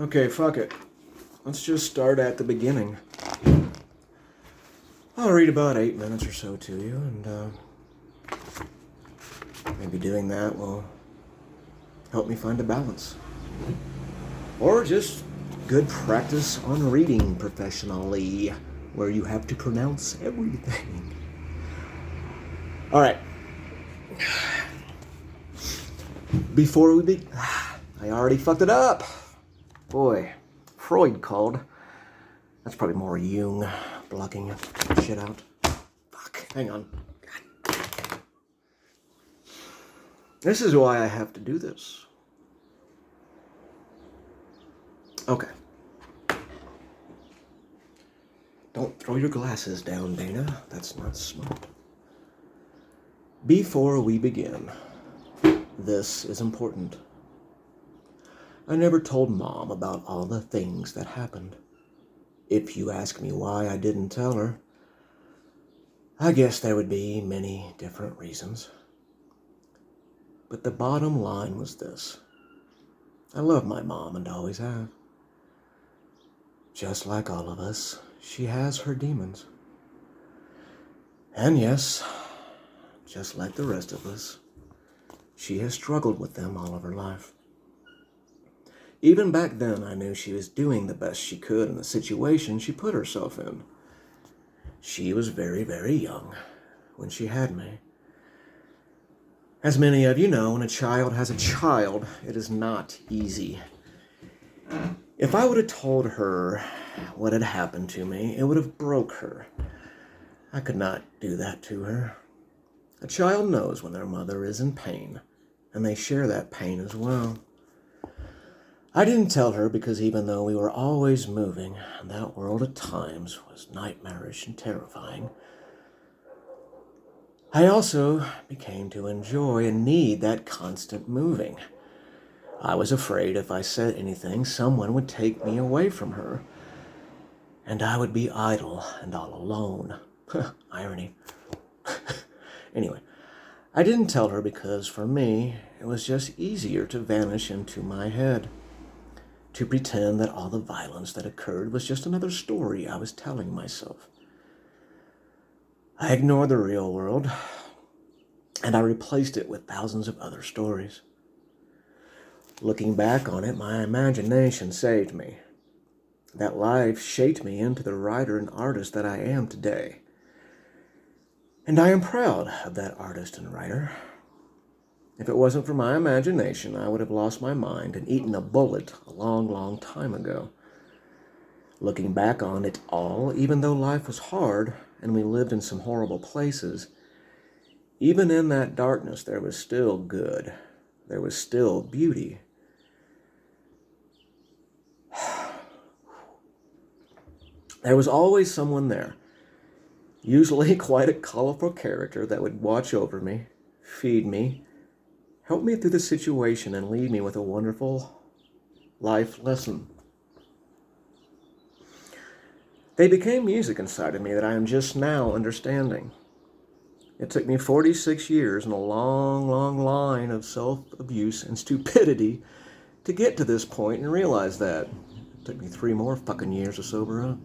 Okay, fuck it. Let's just start at the beginning. I'll read about 8 minutes or so to you, and maybe doing that will help me find a balance. Or just good practice on reading professionally, where you have to pronounce everything. Alright. Before we begin... I already fucked it up. Boy, Freud called. That's probably more Jung blocking shit out. Fuck, hang on. God. This is why I have to do this. Okay. Don't throw your glasses down, Dana. That's not smart. Before we begin, this is important. I never told Mom about all the things that happened. If you ask me why I didn't tell her, I guess there would be many different reasons. But the bottom line was this. I love my mom and always have. Just like all of us, she has her demons. And yes, just like the rest of us, she has struggled with them all of her life. Even back then, I knew she was doing the best she could in the situation she put herself in. She was very, very young when she had me. As many of you know, when a child has a child, it is not easy. If I would have told her what had happened to me, it would have broke her. I could not do that to her. A child knows when their mother is in pain, and they share that pain as well. I didn't tell her because even though we were always moving, that world at times was nightmarish and terrifying. I also became to enjoy and need that constant moving. I was afraid if I said anything, someone would take me away from her, and I would be idle and all alone. Irony. Anyway, I didn't tell her because for me, it was just easier to vanish into my head. To pretend that all the violence that occurred was just another story I was telling myself. I ignored the real world, and I replaced it with thousands of other stories. Looking back on it, my imagination saved me. That life shaped me into the writer and artist that I am today. And I am proud of that artist and writer. If it wasn't for my imagination, I would have lost my mind and eaten a bullet a long, long time ago. Looking back on it all, even though life was hard and we lived in some horrible places, even in that darkness there was still good. There was still beauty. There was always someone there, usually quite a colorful character that would watch over me, feed me, help me through the situation, and leave me with a wonderful life lesson. They became music inside of me that I am just now understanding. It took me 46 years and a long, long line of self-abuse and stupidity to get to this point and realize that. It took me 3 more fucking years to sober up.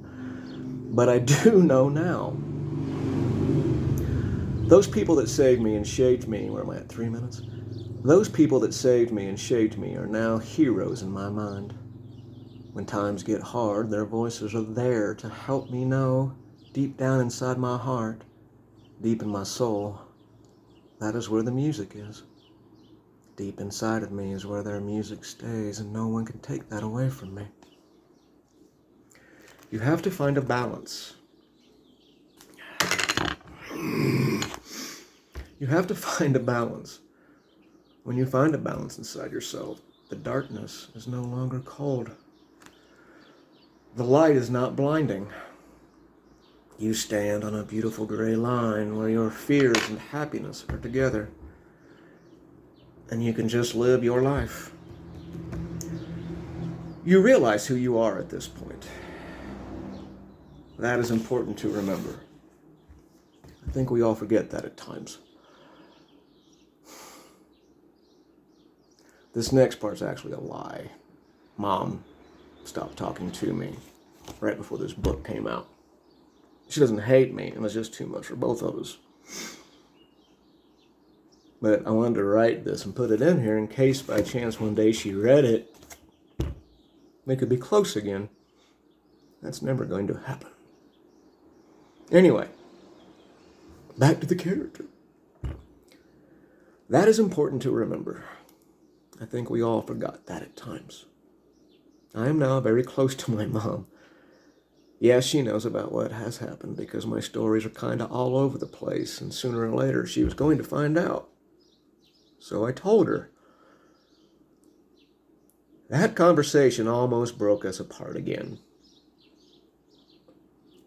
But I do know now. Those people that saved me and shaped me, where am I at, 3 minutes? Those people that saved me and shaped me are now heroes in my mind. When times get hard, their voices are there to help me know, deep down inside my heart, deep in my soul, that is where the music is. Deep inside of me is where their music stays, and no one can take that away from me. You have to find a balance. You have to find a balance. When you find a balance inside yourself, the darkness is no longer cold. The light is not blinding. You stand on a beautiful gray line where your fears and happiness are together. And you can just live your life. You realize who you are at this point. That is important to remember. I think we all forget that at times. This next part's actually a lie. Mom stopped talking to me right before this book came out. She doesn't hate me, and it's just too much for both of us. But I wanted to write this and put it in here in case by chance one day she read it, they could be close again. That's never going to happen. Anyway, back to the character. That is important to remember. I think we all forgot that at times. I am now very close to my mom. Yes, she knows about what has happened because my stories are kind of all over the place, and sooner or later she was going to find out. So I told her. That conversation almost broke us apart again.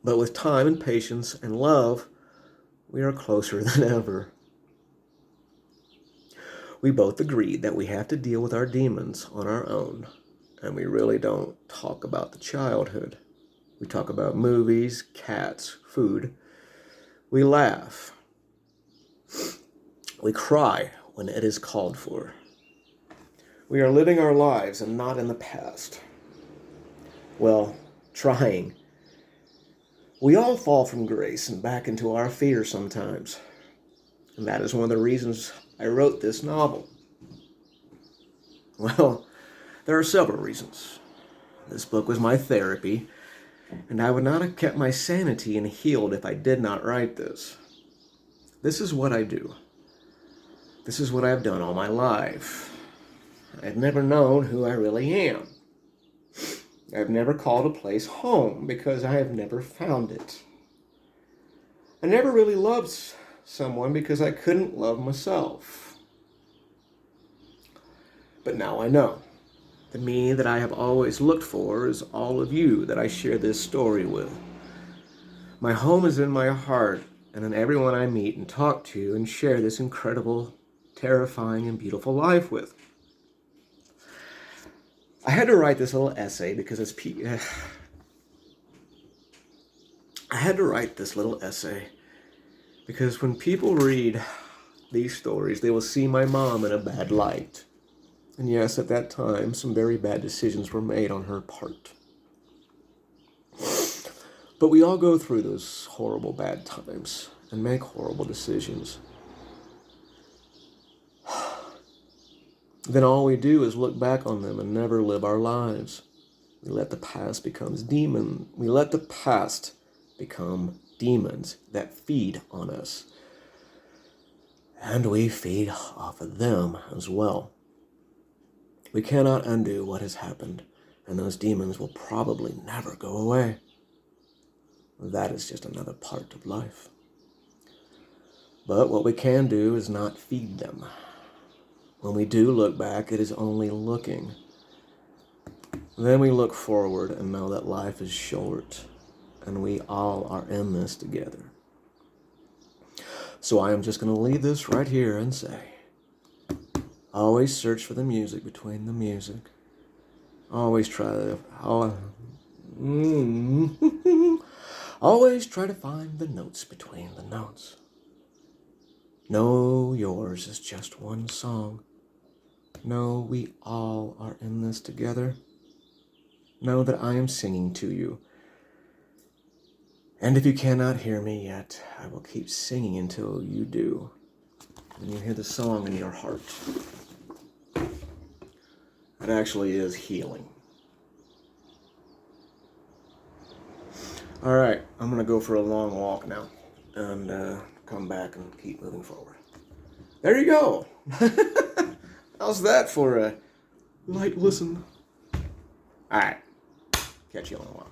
But with time and patience and love, we are closer than ever. We both agreed that we have to deal with our demons on our own, and we really don't talk about the childhood. We talk about movies, cats, food. We laugh. We cry when it is called for. We are living our lives and not in the past. Well, trying. We all fall from grace and back into our fear sometimes. And that is one of the reasons I wrote this novel. Well, there are several reasons. This book was my therapy, and I would not have kept my sanity and healed if I did not write this. This is what I do. This is what I've done all my life. I've never known who I really am. I've never called a place home because I have never found it. I never really loved someone because I couldn't love myself. But now I know. The me that I have always looked for is all of you that I share this story with. My home is in my heart and in everyone I meet and talk to and share this incredible, terrifying, and beautiful life with. I had to write this little essay because I had to write this little essay because when people read these stories, they will see my mom in a bad light. And yes, at that time, some very bad decisions were made on her part. But we all go through those horrible bad times and make horrible decisions. Then all we do is look back on them and never live our lives. We let the past become demons. We let the past become demons that feed on us. And we feed off of them as well. We cannot undo what has happened, and those demons will probably never go away. That is just another part of life. But what we can do is not feed them. When we do look back, it is only looking. Then we look forward and know that life is short, and we all are in this together. So I am just going to leave this right here and say, always search for the music between the music. Always try to always try to find the notes between the notes. Know yours is just one song. Know we all are in this together. Know that I am singing to you. And if you cannot hear me yet, I will keep singing until you do. And you hear the song in your heart. It actually is healing. All right, I'm going to go for a long walk now and come back and keep moving forward. There you go. How's that for a light listen? All right, catch you in a while.